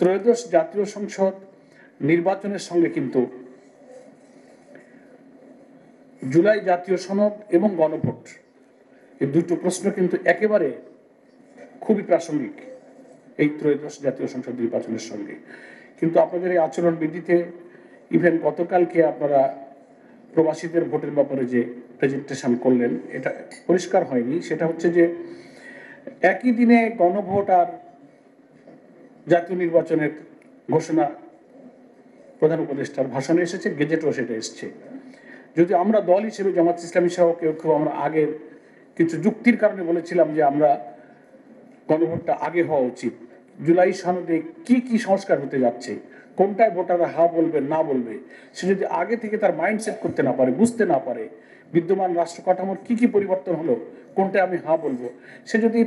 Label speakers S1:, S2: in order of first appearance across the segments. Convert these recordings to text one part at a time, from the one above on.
S1: ত্রয়োদশ জাতীয় সংসদ নির্বাচনের সঙ্গে কিন্তু জুলাই জাতীয় সনদ এবং গণভোট এই দুটো প্রশ্ন কিন্তু একেবারে খুবই প্রাসঙ্গিক এই ত্রয়োদশ জাতীয় সংসদ নির্বাচনের সঙ্গে। কিন্তু আপনাদের এই আচরণ বিধিতে ইভেন গতকালকে আপনারা প্রবাসীদের ভোটের ব্যাপারে যে প্রেজেন্টেশন করলেন এটা পরিষ্কার হয়নি। সেটা হচ্ছে যে একই দিনে গণভোট আর জাতীয় নির্বাচনের ঘোষণা প্রধান উপদেষ্টার ভাষণে এসেছে, গেজেটও সেটা এসছে। যদি আমরা দল হিসেবে জামাত ইসলামী সহ কেউ কেউ আমরা আগের কিছু যুক্তির কারণে বলেছিলাম যে আমরা গণভোটটা আগে হওয়া উচিত, জুলাই সনদে কি কি সংস্কার হতে যাচ্ছে, কোনটায় ভোটাররা হা বলবে না বলবে, সে যদি আগে থেকে তার মাইন্ডসেট করতে না পারে, বুঝতে না পারে বিদ্যমান রাষ্ট্র কাঠামোর কি কি পরিবর্তন হলো, কোনটায় আমি হা বলবো, সে যদি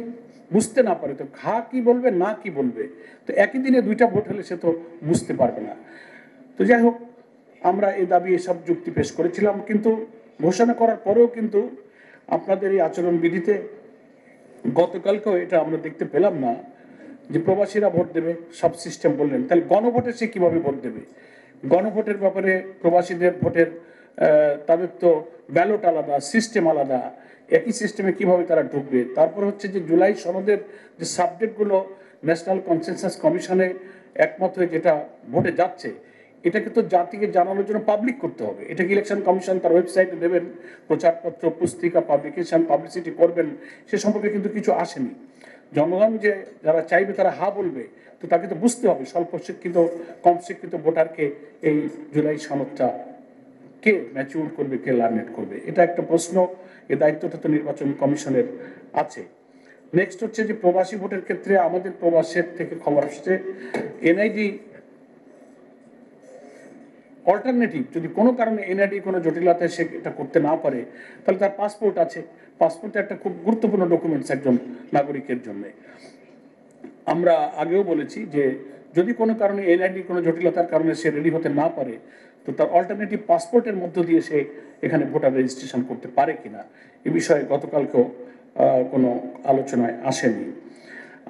S1: বুঝতে না পারে তো হা কি বলবে না কি বলবে, তো একই দিনে দুইটা ভোট হলে সে তো বুঝতে পারবে না। তো যাই হোক, আমরা এ দাবি এসব যুক্তি পেশ করেছিলাম, কিন্তু ঘোষণা করার পরেও কিন্তু আপনাদের এই আচরণ বিধিতে গতকালকেও এটা আমরা দেখতে পেলাম না যে প্রবাসীরা ভোট দেবে, সব সিস্টেম বললেন। তাহলে গণভোটে সে কিভাবে ভোট দেবে? গণভোটের ব্যাপারে প্রবাসীদের ভোটের তাদের তো ব্যালট আলাদা, সিস্টেম আলাদা, একই সিস্টেমে কিভাবে তারা ঢুকবে? তারপর হচ্ছে যে জুলাই সনদের যে সাবজেক্টগুলো ন্যাশনাল কনসেনসাস কমিশনে একমত হয়ে যেটা ভোটে যাচ্ছে, এটাকে তো জাতিকে জানানোর জন্য পাবলিক করতে হবে। এটাকে ইলেকশন কমিশন তার ওয়েবসাইটে দেবেন, প্রচারপত্র, পুস্তিকা, পাবলিকেশন, পাবলিসিটি করবেন, সে সম্পর্কে কিন্তু কিছু আসেনি। জনগণ যে যারা চাইবে তারা হা বলবে, তো তাকে তো বুঝতে হবে স্বল্প শিক্ষিত কম শিক্ষিত ভোটারকে এই জুলাই সনদটা কে ম্যাচিউর করবে, কে লার্নেট করবে, এটা একটা প্রশ্ন। এই দায়িত্বটা তো নির্বাচন কমিশনের আছে। নেক্সট হচ্ছে যে প্রবাসী ভোটের ক্ষেত্রে আমাদের প্রবাসের থেকে খবর আসছে এনআইডি অল্টারনেটিভ, যদি কোনো কারণে এনআইডি কোনো জটিলতায় সে এটা করতে না পারে, তাহলে তার পাসপোর্ট আছে। পাসপোর্ট একটা খুব গুরুত্বপূর্ণ ডকুমেন্টস একজন নাগরিকের জন্য। আমরা আগেও বলেছি যে যদি কোনো কারণে এনআইডি কোনো জটিলতার কারণে সে রেডি হতে না পারে, তো তার অল্টারনেটিভ পাসপোর্টের মধ্য দিয়ে সে এখানে ভোটার রেজিস্ট্রেশন করতে পারে কিনা, এ বিষয়ে গতকালকেও কোনো আলোচনায় আসেনি।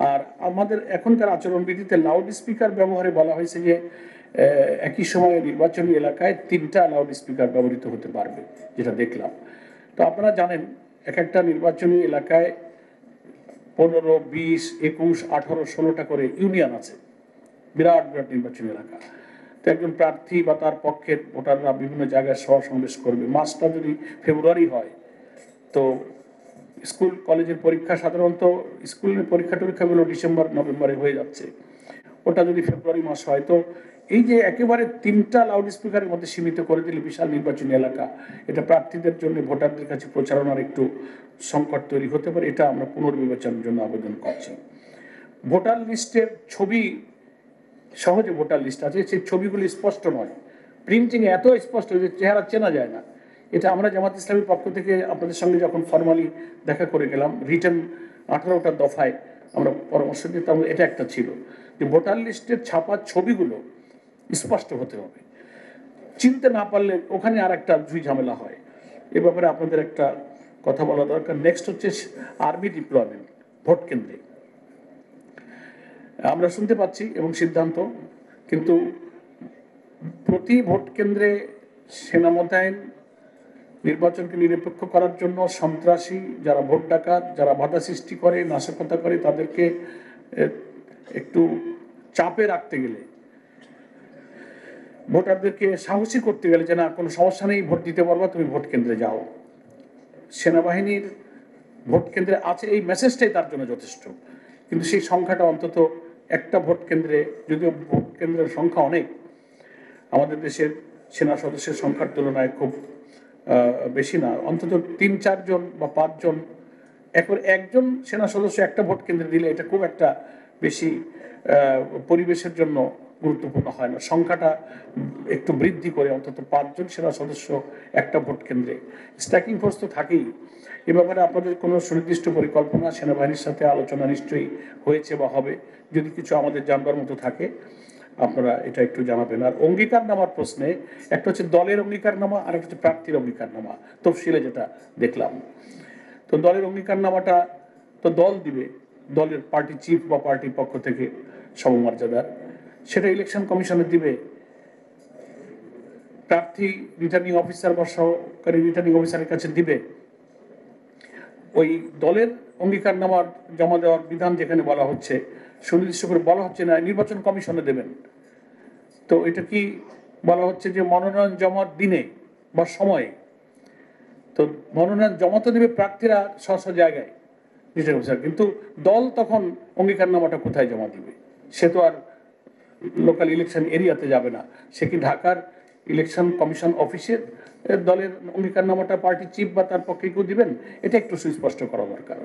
S1: আর আমাদের এখনকার আচরণবিধিতে লাউড স্পিকার ব্যবহারে বলা হয়েছে যে একই সময়ে নির্বাচনী এলাকায় 3টা লাউড স্পিকার ব্যবহৃত হতে পারবে, যেটা দেখলাম। তো আপনারা জানেন এক একটা নির্বাচনী এলাকায় 15, 20, 21, 18, 16টা করে ইউনিয়ন আছে, বিরাট বিরাট নির্বাচনী এলাকা। তো একজন প্রার্থী বা তার পক্ষের ভোটাররা বিভিন্ন জায়গায় সভা সমাবেশ করবে। মাসটা যদি ফেব্রুয়ারি হয়, তো স্কুল কলেজের পরীক্ষা সাধারণত স্কুলের পরীক্ষাগুলো ডিসেম্বর নভেম্বরে হয়ে যাচ্ছে, ওটা যদি ফেব্রুয়ারি মাস হয়, তো এই যে একেবারে 3টা লাউড স্পিকারের মধ্যে সীমিত করে দিলে বিশাল নির্বাচনী এলাকা, এটা প্রার্থীদের জন্য ভোটারদের কাছে প্রচারণার একটু সংকট তৈরি হতে পারে। এটা আমরা পুনর্বিবেচনার জন্য আবেদন করছি। ভোটার লিস্টের ছবি, সহজে ভোটার লিস্ট আছে, সেই ছবিগুলি স্পষ্ট নয়, প্রিন্টিং এত স্পষ্ট যে চেহারা চেনা যায় না। এটা আমরা জামাত ইসলামীর পক্ষ থেকে আপনাদের সঙ্গে যখন ফর্মালি দেখা করে গেলাম, রিটার্ন 18টা দফায় আমরা পরামর্শ দিতাম, এটা একটা ছিল যে ভোটার লিস্টের ছাপা ছবিগুলো স্পষ্ট হতে হবে। চিনতে না পারলে ওখানে আর একটা ঝুই ঝামেলা হয়। এ ব্যাপারে আপনাদের একটা কথা বলা দরকার। নেক্সট হচ্ছে আর্মি ডিপ্লয়মেন্ট ভোট কেন্দ্রে। আমরা শুনতে পাচ্ছি এবং সিদ্ধান্ত, কিন্তু প্রতি ভোট কেন্দ্রে সেনা মোতায়েন, নির্বাচনকে নিরপেক্ষ করার জন্য সন্ত্রাসী যারা ভোট ডাকাত, যারা বাধা সৃষ্টি করে, নাশকতা করে, তাদেরকে একটু চাপে রাখতে গেলে, ভোটারদেরকে সাহসী করতে গেলে যে না কোনো সমস্যা নেই, ভোট দিতে পারবা, তুমি ভোট কেন্দ্রে যাও, সেনাবাহিনীর ভোট কেন্দ্রে আছে, এই মেসেজটাই তার জন্য যথেষ্ট। কিন্তু সেই সংখ্যাটা অন্তত একটা ভোট কেন্দ্রে, যদিও ভোট কেন্দ্রের সংখ্যা অনেক, আমাদের দেশের সেনা সদস্যের সংখ্যার তুলনায় খুব বেশি না, অন্তত 3-4 জন বা 5 জন, একজন সেনা সদস্য একটা ভোট কেন্দ্রে দিলে এটা খুব একটা বেশি পরিবেশের জন্য গুরুত্বপূর্ণ হয় না। সংখ্যাটা একটু বৃদ্ধি করে অন্তত 5 জন সেনা সদস্য একটা ভোট কেন্দ্রে, স্ট্যাকিং ফোর্স তো থাকেই। এ ব্যাপারে আপনাদের কোনো সুনির্দিষ্ট পরিকল্পনা সেনাবাহিনীর সাথে আলোচনা নিশ্চয়ই হয়েছে বা হবে, যদি কিছু আমাদের জানবার মতো থাকে আপনারা এটা একটু জানাবেন। আর অঙ্গীকারনামার প্রশ্নে একটা হচ্ছে দলের অঙ্গীকারনামা আর একটা হচ্ছে প্রার্থীর অঙ্গীকারনামা, তফসিলে যেটা দেখলাম। তো দলের অঙ্গীকারনামাটা তো দল দিবে, দলের পার্টি চিফ বা পার্টির পক্ষ থেকে সমমর্যাদার। সেটা ইলেকশন কমিশনে দিবে, প্রার্থী রিটার্নিং অফিসার বা সহকারী রিটার্নিং অফিসারের কাছে দিবে। ওই দলের অঙ্গীকারনামার জমা দেওয়ার বিধান যেখানে বলা হচ্ছে, সুনির্দিষ্ট করে বলা হচ্ছে না নির্বাচন কমিশনে দেবেন। তো এটা কি বলা হচ্ছে যে মনোনয়ন জমার দিনে বা সময়ে? তো মনোনয়ন জমা তো দেবে প্রার্থীরা স্ব জায়গায় রিটার্নিং অফিসার, কিন্তু দল তখন অঙ্গীকারনামাটা কোথায় জমা দিবে? সে তো আর লোকাল ইলেকশন এরিয়াতে যাবে না, সে কি ঢাকার ইলেকশন কমিশন অফিসের দলের অঙ্গীকারনামাটা পার্টি চিফ বা তার পক্ষে কেউ দিবেন? এটা একটু সুস্পষ্ট করা দরকার।